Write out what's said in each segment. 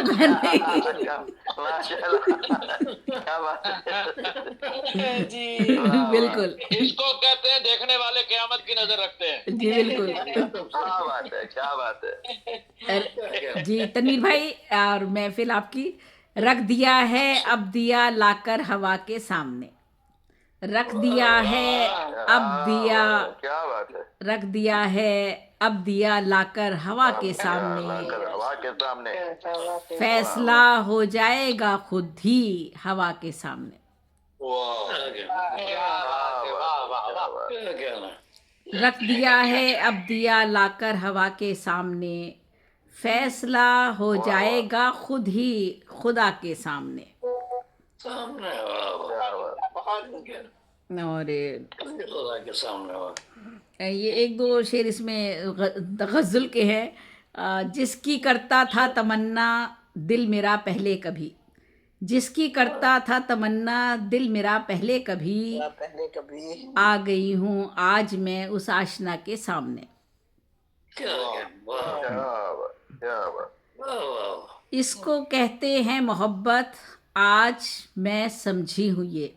मैं नहीं। माशाल्लाह, क्या बात है। जी। वाह वाह, बिल्कुल। इसको कहते हैं देखने वाले क़यामत की नजर रखते हैं। जी बिल्कुल। क्या बात है, क्या बात है। जी तनवीर भाई, और महफिल आपकी। रख दिया है अब दिया लाकर हवा के सामने, रख दिया है अब दिया, क्या बात है। रख दिया है अब दिया लाकर हवा के अब दिया सामने, लाकर हवा के सामने। फैसला हो जाएगा खुद ही हवा के सामने। रख दिया है अब दिया लाकर हवा के सामने, फैसला हो जाएगा खुद ही खुदा के सामने। और ये एक दो शेर इसमें गज़ल के हैं। जिसकी करता था तमन्ना दिल मेरा पहले कभी, जिसकी करता था तमन्ना दिल मेरा पहले कभी, आ गई हूँ आज मैं उस आशना के सामने। क्या बात, क्या बात। इसको कहते हैं मोहब्बत आज मैं समझी हूँ ये,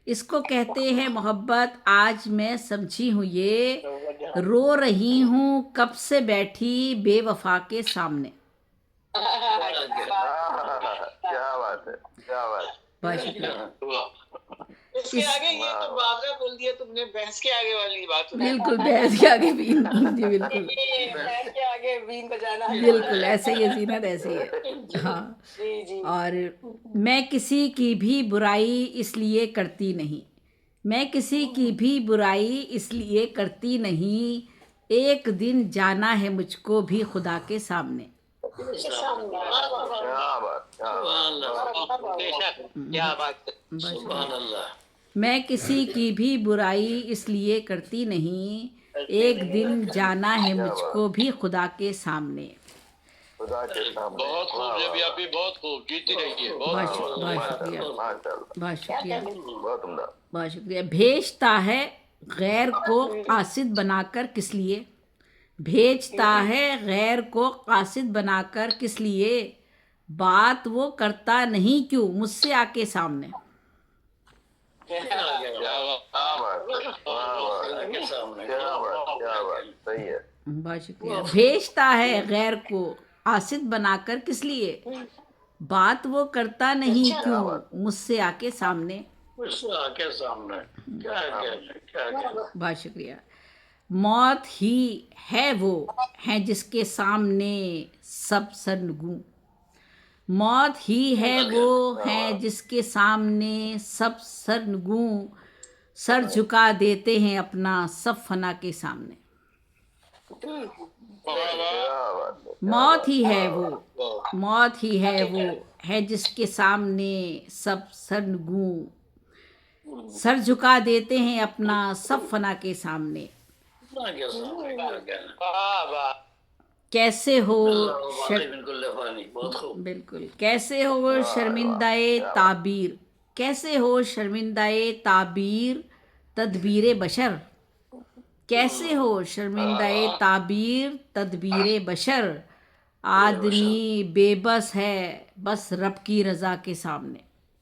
इसको कहते हैं मोहब्बत आज मैं समझी हूँ ये, रो रही हूँ कब से बैठी बेवफा के सामने। क्या बात है, क्या बात। बहुत शुक्रिया। इसके आगे ये तो बावरा बोल दिया तुमने, भैंस के आगे वाली बात। बिल्कुल भैंस के आगे बीन। जी बिल्कुल, भैंस के आगे बीन बजाना। बिल्कुल ऐसे ही है जीनत, ऐसे ही है। हाँ। जी जी। और मैं किसी की भी बुराई इसलिए करती नहीं, मैं किसी की भी बुराई इसलिए करती नहीं, एक दिन जाना है मुझको भी खुदा के सामने। क्या बात, क्या बात। मैं किसी की भी बुराई इसलिए करती नहीं, एक दिन जाना है मुझको भी खुदा के सामने। खुदा के सामने। बहुत खूब जब आप भी बहुत खूब जीती रहिए। बहुत शुक्रिया, माशाल्लाह, बहुत शुक्रिया, बहुत उम्दा। बहुत शुक्रिया। भेजता है गैर को कासिद बनाकर किस लिए, भेजता है गैर को कासिद बनाकर किस लिए, बात वो करता नहीं क्यों मुझसे आके सामने। क्या बात, क्या बात, सही है। बहुत शुक्रिया। भेजता है गैर को कासिद बनाकर किस लिए, बात वो करता नहीं क्यों मुझसे आके सामने। बहुत शुक्रिया। मौत ही है वो है जिसके सामने सब सरनगू, मौत ही है वो है जिसके सामने सब सरनगू, सर झुका देते हैं अपना सब फना के सामने। मौत ही है वो, मौत ही है वो है जिसके सामने सब सरनगू, सर झुका देते हैं अपना सब फना के सामने। कैसे हो बिल्कुल, कैसे हो शर्मिंदाए ताबीर, कैसे हो शर्मिंदाए ताबीर तदबीर बशर, कैसे हो शर्मिंदाए ताबीर तदबीर बशर, आदमी बेबस है बस रब की रजा के सामने।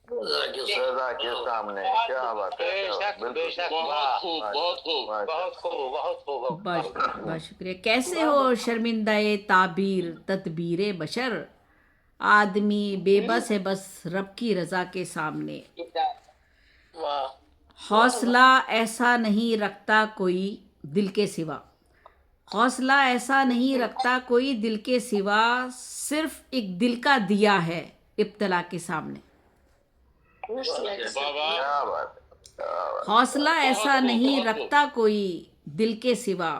रजा के सामने। क्या बात है, बेशक, बहुत खूब, बहुत खूब, बहुत खूब, बहुत खूब। बहुत शुक्रिया। कैसे हो शर्मिंदाए ताबीर तदबीर बशर, आदमी बेबस है बस रब की रजा के सामने। हौसला ऐसा नहीं रखता कोई दिल के सिवा, हौसला ऐसा नहीं रखता कोई दिल के सिवा, सिर्फ एक दिल का दिया है इब्तला के सामने। क्या बात, हौसला ऐसा नहीं रखता कोई दिल के सिवा,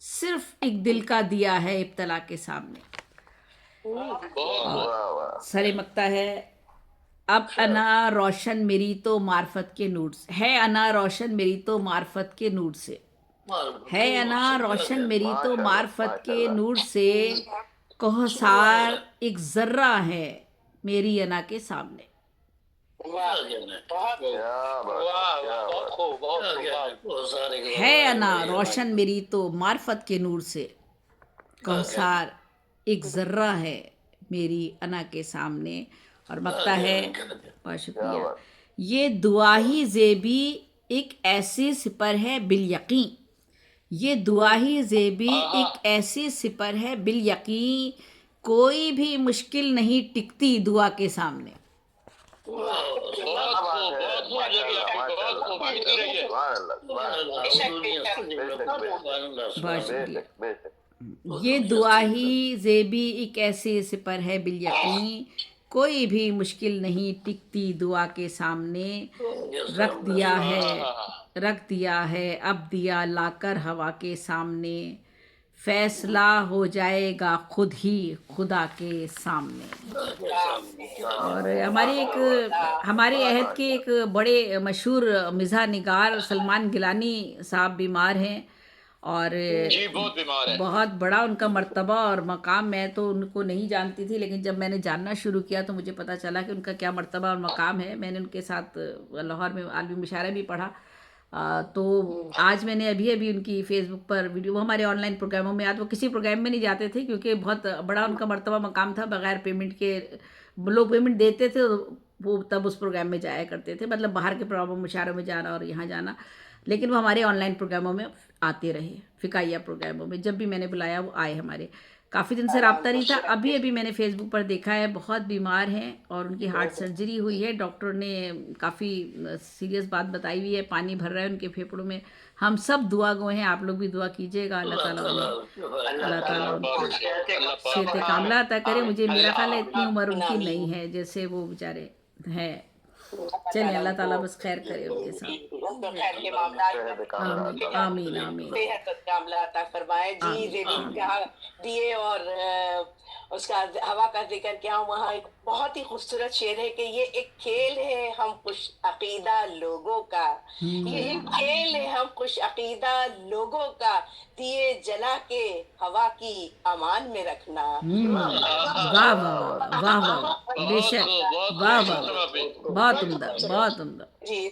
सिर्फ एक दिल का दिया है इब्तला के सामने। सरे मकता है अब अना रोशन मेरी तो मार्फत के नूर से है, अना रोशन मेरी तो मार्फत के नूर से है, अना रोशन मेरी तो मार्फत के नूर से, कोहसार एक जर्रा है मेरी अना के सामने। है अना रोशन मेरी तो मार्फत के नूर से, कोहसार एक जर्रा है मेरी अना के सामने। और बकता है, बहुत शुक्रिया, ये दुआ ही ज़ेबी एक ऐसी सिपर है बिल यकीन, ये दुआ ही ज़ेबी एक ऐसी सिपर है बिल यकीन, कोई भी मुश्किल नहीं टिकती दुआ के सामने। बहुत खूब, बहुत खूब जगह आपकी, बहुत खूब टिकती रही है। बहुत शुक्रिया। बेशक ये दुआ ही ज़ेबी एक ऐसी सिपर है बिल यकीन, कोई भी मुश्किल नहीं टिकती दुआ के सामने। रख दिया है अब दिया लाकर हवा के सामने, फैसला हो जाएगा खुद ही खुदा के सामने। और हमारे अहद के एक बड़े मशहूर मिज़ाह निगार सलमान गिलानी साहब बीमार हैं, और जी बहुत बीमार है। बहुत बड़ा उनका मर्तबा और मकाम। मैं तो उनको नहीं जानती थी, लेकिन जब मैंने जानना शुरू किया तो मुझे पता चला कि उनका क्या मर्तबा और मकाम है। मैंने उनके साथ लाहौर में आलमी मुशायरा भी पढ़ा। तो आज मैंने अभी उनकी फेसबुक पर वीडियो, वो हमारे ऑनलाइन प्रोग्रामों में, आज वो किसी प्रोग्राम में नहीं जाते थे क्योंकि बहुत बड़ा उनका मर्तबा मकाम था, बगैर पेमेंट के लोग पेमेंट देते थे, वो तब उस प्रोग्राम में जाया करते थे, मतलब बाहर के प्रोग्रामों मुशायरों में जाना और यहाँ जाना। लेकिन वो हमारे ऑनलाइन प्रोग्रामों में आते रहे, फ़िकाइया प्रोग्रामों में जब भी मैंने बुलाया वो आए हमारे। काफ़ी दिन से रब्ता नहीं था, अभी मैंने फेसबुक पर देखा है, बहुत बीमार हैं और उनकी हार्ट सर्जरी हुई है। डॉक्टर ने काफ़ी सीरियस बात बताई हुई है, पानी भर रहा है उनके फेफड़ों में। हम सब दुआ गो हैं, आप लोग भी दुआ कीजिएगा, अल्लाह ताला उनको सेहत कामला अता करे। मुझे मेरा ख्याल है इतनी उम्र उनकी नहीं है जैसे वो बेचारे हैं। चलिए, अल्लाह ताला बस खैर करे उनके साथ। खैर के मामला आमीन आमीन सेहत का मामला अता फरमाए जी। आमीन, ज़ेबी आमीन। कहा दिए और उसका हवा का जिक्र किया। वहाँ एक बहुत ही खूबसूरत शेर है कि ये एक खेल है हम खुश अकीदा लोगों का, ये एक खेल है हम खुश अकीदा लोगों का, दिए जला के हवा की अमान में रखना। वाह वाह वाह वाह वाह, बेशक, वाह वाह, बहुत उम्दा, बहुत उम्दा। जी